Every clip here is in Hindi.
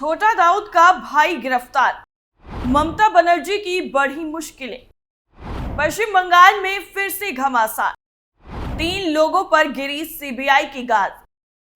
छोटा दाऊद का भाई गिरफ्तार, ममता बनर्जी की बढ़ी मुश्किलें। पश्चिम बंगाल में फिर से घमासान, 3 लोगों पर गिरी सीबीआई की गाज।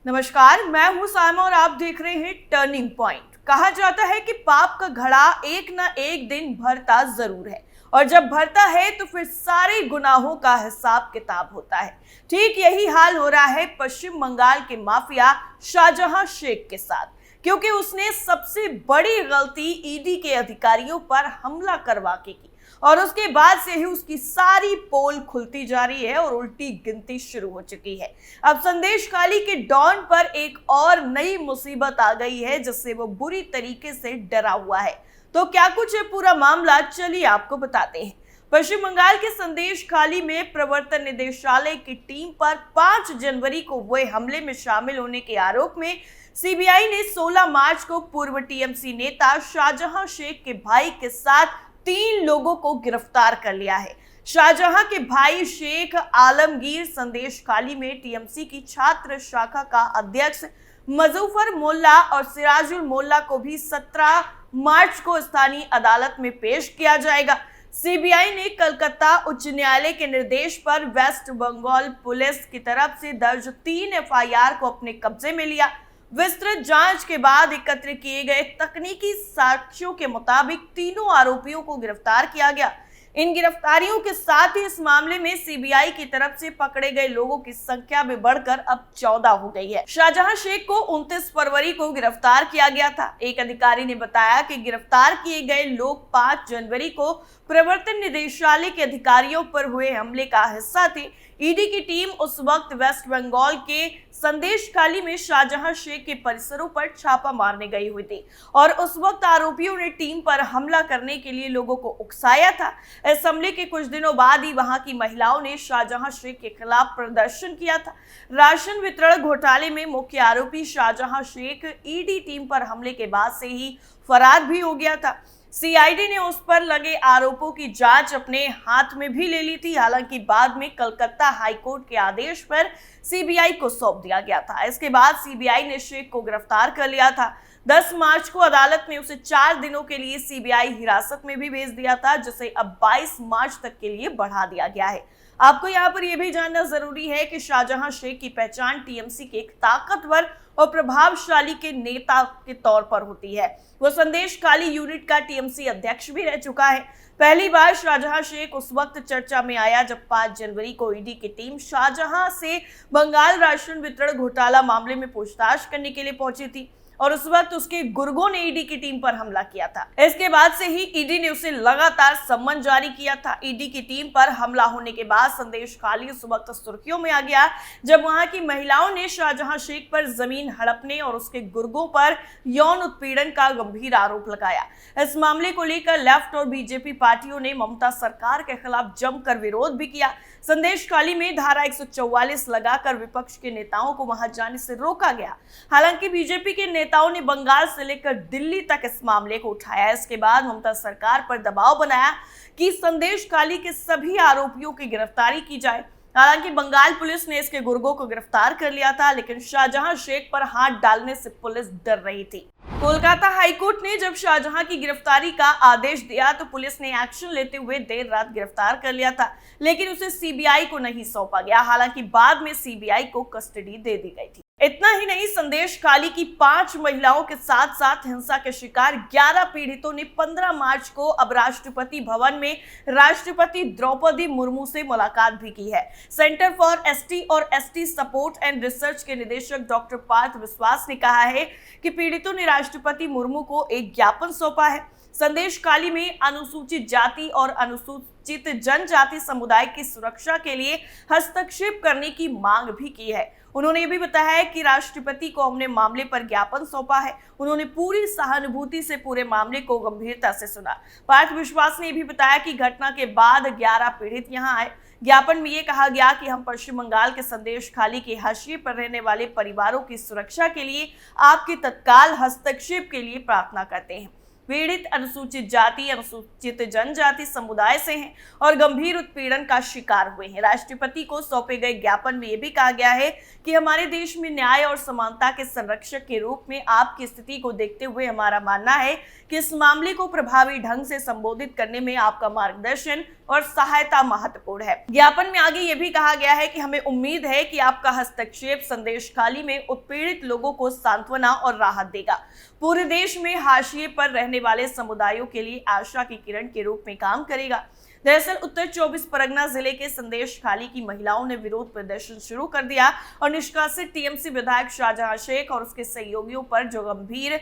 नमस्कार, मैं हूं सामा और आप देख रहे हैं टर्निंग पॉइंट। कहा जाता है कि पाप का घड़ा एक ना एक दिन भरता जरूर है, और जब भरता है तो फिर सारे गुनाहों का हिसाब किताब होता है। ठीक यही हाल हो रहा है पश्चिम बंगाल के माफिया शाहजहां शेख के साथ, क्योंकि उसने सबसे बड़ी गलती ईडी के अधिकारियों पर हमला करवा के की, और उसके बाद से ही उसकी सारी पोल खुलती जा रही है और उल्टी गिनती शुरू हो चुकी है। अब संदेशखाली के डॉन पर एक और नई मुसीबत आ गई है, जिससे वो बुरी तरीके से डरा हुआ है। तो क्या कुछ है पूरा मामला, चलिए आपको बताते हैं। पश्चिम बंगाल के संदेशखाली में प्रवर्तन निदेशालय की टीम पर 5 जनवरी को हुए हमले में शामिल होने के आरोप में सीबीआई ने 16 मार्च को पूर्व टीएमसी नेता शाहजहां शेख के भाई के साथ 3 लोगों को गिरफ्तार कर लिया है। शाहजहां के भाई शेख आलमगीर संदेशखाली में टीएमसी की छात्र शाखा का अध्यक्ष मजूफर मोल्ला और सिराजुल मोल्ला को भी 17 मार्च को स्थानीय अदालत में पेश किया जाएगा। सीबीआई ने कलकत्ता उच्च न्यायालय के निर्देश पर वेस्ट बंगाल पुलिस की तरफ से दर्ज 3 एफआईआर को अपने कब्जे में लिया। विस्तृत जांच के बाद एकत्र किए गए तकनीकी साक्ष्यों के मुताबिक तीनों आरोपियों को गिरफ्तार किया गया। इन गिरफ्तारियों के साथ ही इस मामले में सीबीआई की तरफ से पकड़े गए लोगों की संख्या में बढ़कर अब 14 हो गई है। शाहजहां शेख को 29 फरवरी को गिरफ्तार किया गया था। एक अधिकारी ने बताया कि गिरफ्तार किए गए लोग 5 जनवरी को प्रवर्तन निदेशालय के अधिकारियों पर हुए हमले का हिस्सा थे। ईडी की टीम उस वक्त वेस्ट बंगाल के संदेशखाली में शाहजहां शेख के परिसरों पर छापा मारने गई हुई थी, और उस वक्त आरोपियों ने टीम पर हमला करने के लिए लोगों को उकसाया था। इस हमले के कुछ दिनों बाद ही वहां की महिलाओं ने शाहजहां शेख के खिलाफ प्रदर्शन किया था। राशन वितरण घोटाले में मुख्य आरोपी शाहजहां शेख ईडी टीम पर हमले के बाद से ही फरार भी हो गया था। सीआईडी ने उस पर लगे आरोपों की जांच अपने हाथ में भी ले ली थी। हालांकि बाद में कलकत्ता हाईकोर्ट के आदेश पर सीबीआई को सौंप दिया गया था। इसके बाद सीबीआई ने शेख को गिरफ्तार कर लिया था। 10 मार्च को अदालत ने उसे 4 दिनों के लिए सीबीआई हिरासत में भी भेज दिया था, जिसे अब 22 मार्च तक के लिए बढ़ा दिया गया है। आपको यहाँ पर यह भी जानना जरूरी है कि शाहजहां शेख की पहचान टीएमसी के एक ताकतवर और प्रभावशाली के नेता के तौर पर होती है। वो संदेशखाली यूनिट का टीएमसी अध्यक्ष भी रह चुका है। पहली बार शाहजहां शेख उस वक्त चर्चा में आया जब 5 जनवरी को ईडी की टीम शाहजहां से बंगाल राशन वितरण घोटाला मामले में पूछताछ करने के लिए पहुंची थी, और उस वक्त उसके गुर्गों ने ईडी की टीम पर हमला किया था। इसके बाद से ही ईडी ने उसे लगातार सम्मन जारी किया था। ईडी की टीम पर हमला होने के बाद संदेशखाली उस वक्त सुर्खियों में आ गया, जब वहां की महिलाओं ने शाहजहां शेख पर जमीन हड़पने और उसके गुर्गों पर यौन उत्पीड़न का गंभीर आरोप लगाया। इस मामले को लेकर लेफ्ट और बीजेपी पार्टियों ने ममता सरकार के खिलाफ जमकर विरोध भी किया। संदेशखाली में धारा 144 लगाकर विपक्ष के नेताओं को वहां जाने से रोका गया। हालांकि बीजेपी के नेताओं ने बंगाल से लेकर दिल्ली तक इस मामले को उठाया। इसके बाद ममता सरकार पर दबाव बनाया कि संदेशखाली के सभी आरोपियों की गिरफ्तारी की जाए। हालांकि बंगाल पुलिस ने इसके गुर्गों को गिरफ्तार कर लिया था, लेकिन शाहजहां शेख पर हाथ डालने से पुलिस डर रही थी। कोलकाता हाईकोर्ट ने जब शाहजहां की गिरफ्तारी का आदेश दिया तो पुलिस ने एक्शन लेते हुए देर रात गिरफ्तार कर लिया था, लेकिन उसे सीबीआई को नहीं सौंपा गया। हालांकि बाद में सीबीआई को कस्टडी दे दी गई थी। इतना ही नहीं, संदेशखाली की 5 महिलाओं के साथ साथ हिंसा के शिकार 11 पीड़ितों ने 15 मार्च को अब राष्ट्रपति भवन में राष्ट्रपति द्रौपदी मुर्मू से मुलाकात भी की है। सेंटर फॉर एसटी और एसटी सपोर्ट एंड रिसर्च के निदेशक डॉक्टर पार्थ विश्वास ने कहा है कि पीड़ितों ने राष्ट्रपति मुर्मू को एक ज्ञापन सौंपा है। संदेशखाली में अनुसूचित जाति और अनुसूचित जनजाति समुदाय की सुरक्षा के लिए हस्तक्षेप करने की मांग भी की है। उन्होंने ये भी बताया कि राष्ट्रपति को हमने मामले पर ज्ञापन सौंपा है। उन्होंने पूरी सहानुभूति से पूरे मामले को गंभीरता से सुना। पार्थ विश्वास ने भी बताया कि घटना के बाद 11 पीड़ित यहां आए। ज्ञापन में ये कहा गया कि हम पश्चिम बंगाल के संदेशखाली के हाशिए पर रहने वाले परिवारों की सुरक्षा के लिए आपके तत्काल हस्तक्षेप के लिए प्रार्थना करते हैं। पीड़ित अनुसूचित जाति, अनुसूचित जनजाति समुदाय से हैं और गंभीर उत्पीड़न का शिकार हुए हैं। राष्ट्रपति को सौंपे गए ज्ञापन में यह भी कहा गया है कि हमारे देश में न्याय और समानता के संरक्षक के रूप में आपकी स्थिति को देखते हुए हमारा मानना है कि इस मामले को प्रभावी ढंग से संबोधित करने में आपका मार्गदर्शन और सहायता महत्वपूर्ण है। ज्ञापन में आगे ये भी कहा गया है कि हमें उम्मीद है कि आपका हस्तक्षेप संदेश खाली में उत्पीड़ित लोगों को सांत्वना और राहत देगा, पूरे देश में हाशिए पर रहने वाले समुदायों के लिए आशा की किरण के रूप में काम करेगा। दरअसल उत्तर 24 परगना जिले के संदेश खाली की महिलाओं ने विरोध प्रदर्शन शुरू कर दिया और निष्कासित टीएमसी विधायक शाहजहां शेख और उसके सहयोगियों पर जो गंभीर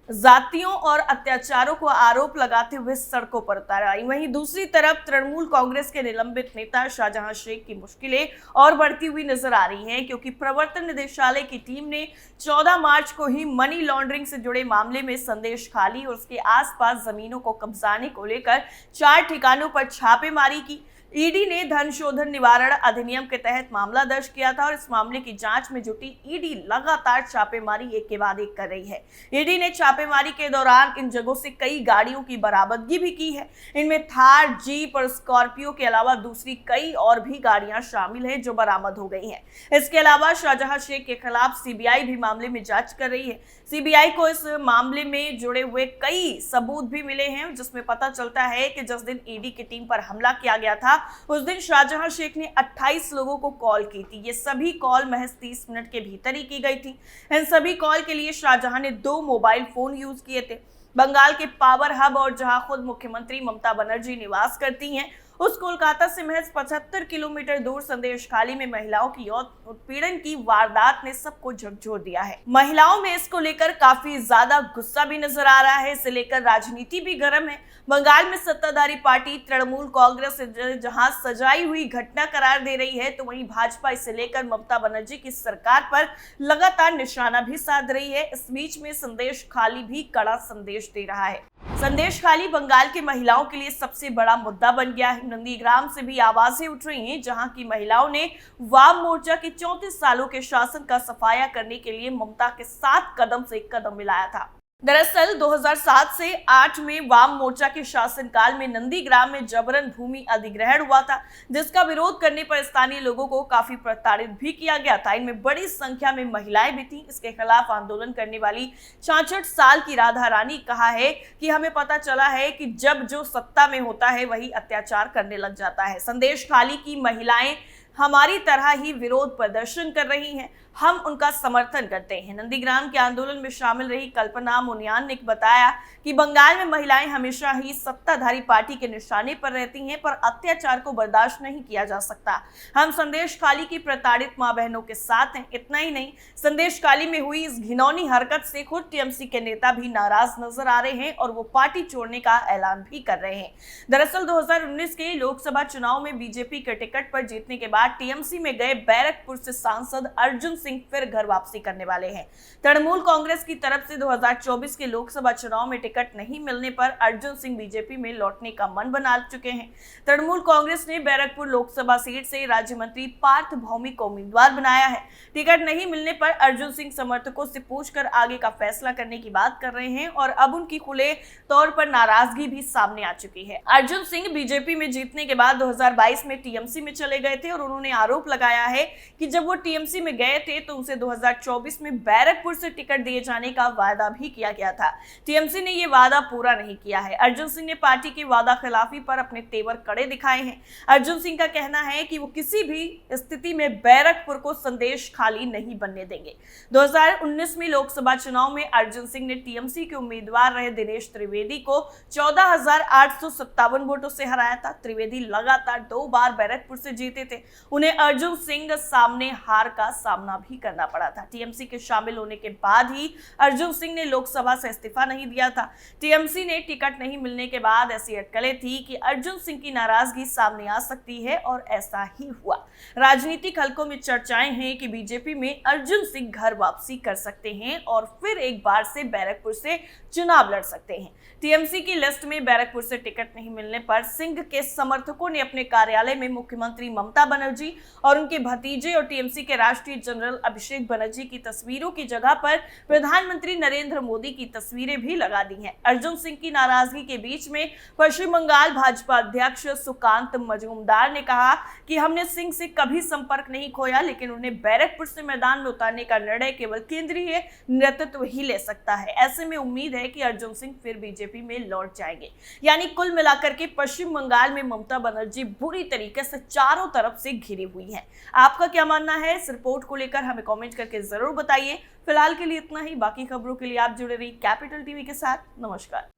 जातियों और अत्याचारों को आरोप लगाते हुए सड़कों पर उतर आई। वहीं दूसरी तरफ तृणमूल कांग्रेस के निलंबित नेता शाहजहां शेख की मुश्किलें और बढ़ती हुई नजर आ रही हैं, क्योंकि प्रवर्तन निदेशालय की टीम ने 14 मार्च को ही मनी लॉन्ड्रिंग से जुड़े मामले में संदेश खाली और उसके आसपास जमीनों को कब्जाने को लेकर 4 ठिकानों पर छापेमारी की। ईडी ने धन शोधन निवारण अधिनियम के तहत मामला दर्ज किया था और इस मामले की जांच में जुटी ईडी लगातार छापेमारी एक के बाद एक कर रही है। ईडी ने छापेमारी के दौरान इन जगहों से कई गाड़ियों की बरामदगी भी की है। इनमें थार, जीप और स्कॉर्पियो के अलावा दूसरी कई और भी गाड़ियां शामिल हैं जो बरामद हो गई हैं। इसके अलावा शाहजहां शेख के खिलाफ सीबीआई भी मामले में जांच कर रही है। सीबीआई को इस मामले में जुड़े हुए कई सबूत भी मिले हैं, जिसमें पता चलता है कि जिस दिन ईडी की टीम पर हमला किया गया था उस दिन शाहजहां शेख ने 28 लोगों को कॉल की थी। ये सभी कॉल महज 30 मिनट के भीतर ही की गई थी। इन सभी कॉल के लिए शाहजहां ने 2 मोबाइल फोन यूज किए थे। बंगाल के पावर हब और जहां खुद मुख्यमंत्री ममता बनर्जी निवास करती हैं, उस कोलकाता से महज 75 किलोमीटर दूर संदेश खाली में महिलाओं की उत्पीड़न की वारदात ने सबको झकझोर दिया है। महिलाओं में इसको लेकर काफी ज्यादा गुस्सा भी नजर आ रहा है। इसे लेकर राजनीति भी गर्म है। बंगाल में सत्ताधारी पार्टी तृणमूल कांग्रेस जहां सजाई हुई घटना करार दे रही है, तो वहीं भाजपा इसे लेकर ममता बनर्जी की सरकार पर लगातार निशाना भी साध रही है। इस बीच में संदेश खाली भी कड़ा संदेश दे रहा है। संदेश खाली बंगाल की महिलाओं के लिए सबसे बड़ा मुद्दा बन गया है। नंदीग्राम से भी आवाजें उठ रही हैं, जहां की महिलाओं ने वाम मोर्चा के 34 सालों के शासन का सफाया करने के लिए ममता के साथ कदम से कदम मिलाया था। दरअसल 2007 से 8 में वाम मोर्चा के शासनकाल में नंदीग्राम में जबरन भूमि अधिग्रहण हुआ था, जिसका विरोध करने पर स्थानीय लोगों को काफी प्रताड़ित भी किया गया था। इनमें बड़ी संख्या में महिलाएं भी थीं। इसके खिलाफ आंदोलन करने वाली 66 साल की राधा रानी कहा है कि हमें पता चला है कि जब जो सत्ता में होता है वही अत्याचार करने लग जाता है। संदेश खाली की महिलाएं हमारी तरह ही विरोध प्रदर्शन कर रही हैं, हम उनका समर्थन करते हैं। नंदीग्राम के आंदोलन में शामिल रही कल्पना मुनियान ने बताया कि बंगाल में महिलाएं हमेशा ही सत्ताधारी पार्टी के निशाने पर रहती हैं, पर अत्याचार को बर्दाश्त नहीं किया जा सकता। हम संदेश खाली की प्रताड़ित मां बहनों के साथ हैं। इतना ही नहीं, संदेश खाली में हुई इस घिनौनी हरकत से खुद टीएमसी के नेता भी नाराज नजर आ रहे हैं और वो पार्टी छोड़ने का ऐलान भी कर रहे हैं। दरअसल 2019 के लोकसभा चुनाव में बीजेपी के टिकट पर जीतने के बाद टीएमसी में गए बैरकपुर से सांसद अर्जुन सिंह फिर घर वापसी करने वाले हैं। तृणमूल कांग्रेस की तरफ से 2024 के लोकसभा चुनाव में टिकट नहीं मिलने पर अर्जुन सिंह बीजेपी में लौटने का मन बना चुके हैं। तृणमूल कांग्रेस ने बैरकपुर लोकसभा सीट से राज्य मंत्री पार्थ भौमिक को उम्मीदवार बनाया है। टिकट नहीं मिलने पर अर्जुन सिंह समर्थकों से पूछकर आगे का फैसला करने की बात कर रहे हैं और अब उनकी खुले तौर पर नाराजगी भी सामने आ चुकी है। अर्जुन सिंह बीजेपी में जीतने के बाद 2022 में टीएमसी में चले गए थे और उन्होंने आरोप लगाया है कि जब वो टीएमसी में गए थे तो उनसे 2024 में बैरकपुर से टिकट दिए जाने का वादा भी किया गया था। टीएमसी ने ये वादा पूरा नहीं किया है। अर्जुन सिंह ने पार्टी की वादा खिलाफी पर अपने तेवर कड़े दिखाए हैं। अर्जुन सिंह का कहना है कि वो किसी भी स्थिति में बैरकपुर को संदेश खाली नहीं बनने देंगे। 2019 में लोकसभा चुनाव में अर्जुन सिंह ने टीएमसी के उम्मीदवार रहे दिनेश त्रिवेदी को 14,857 वोटों से हराया था। त्रिवेदी लगातार 2 बार बैरकपुर से जीते थे। उन्हें अर्जुन सिंह सामने हार का सामना भी करना पड़ा था। टीएमसी के शामिल होने के बाद ही अर्जुन सिंह ने लोकसभा से इस्तीफा नहीं दिया था। टीएमसी ने टिकट नहीं मिलने के बाद ऐसी अटकलें थी कि अर्जुन सिंह की नाराजगी सामने आ सकती है और ऐसा ही हुआ। राजनीतिक हलकों में चर्चाएं हैं कि बीजेपी में अर्जुन सिंह घर वापसी कर सकते हैं और फिर एक बार से बैरकपुर से चुनाव लड़ सकते हैं। टीएमसी की लिस्ट में बैरकपुर से टिकट नहीं मिलने पर सिंह के समर्थकों ने अपने कार्यालय में मुख्यमंत्री ममता बनर्जी बनर्जी और उनके भतीजे और टीएमसी के राष्ट्रीय जनरल अभिषेक बनर्जी की तस्वीरों की जगह पर प्रधानमंत्री नरेंद्र मोदी की तस्वीरें भी लगा दी हैं। अर्जुन सिंह की नाराजगी के बीच में पश्चिम बंगाल भाजपा अध्यक्ष सुकांत मजूमदार ने कहा कि हमने सिंह से कभी संपर्क नहीं खोया, लेकिन उन्हें बैरकपुर से मैदान में उतारने का निर्णय केवल केंद्रीय नेतृत्व ही ले सकता है। ऐसे में उम्मीद है कि अर्जुन सिंह फिर बीजेपी में लौट जाएंगे। यानी कुल मिलाकर के पश्चिम बंगाल में ममता बनर्जी बुरी तरीके से चारों तरफ से घिरी हुई है। आपका क्या मानना है इस रिपोर्ट को लेकर हमें कमेंट करके जरूर बताइए। फिलहाल के लिए इतना ही। बाकी खबरों के लिए आप जुड़े रहिए कैपिटल टीवी के साथ। नमस्कार।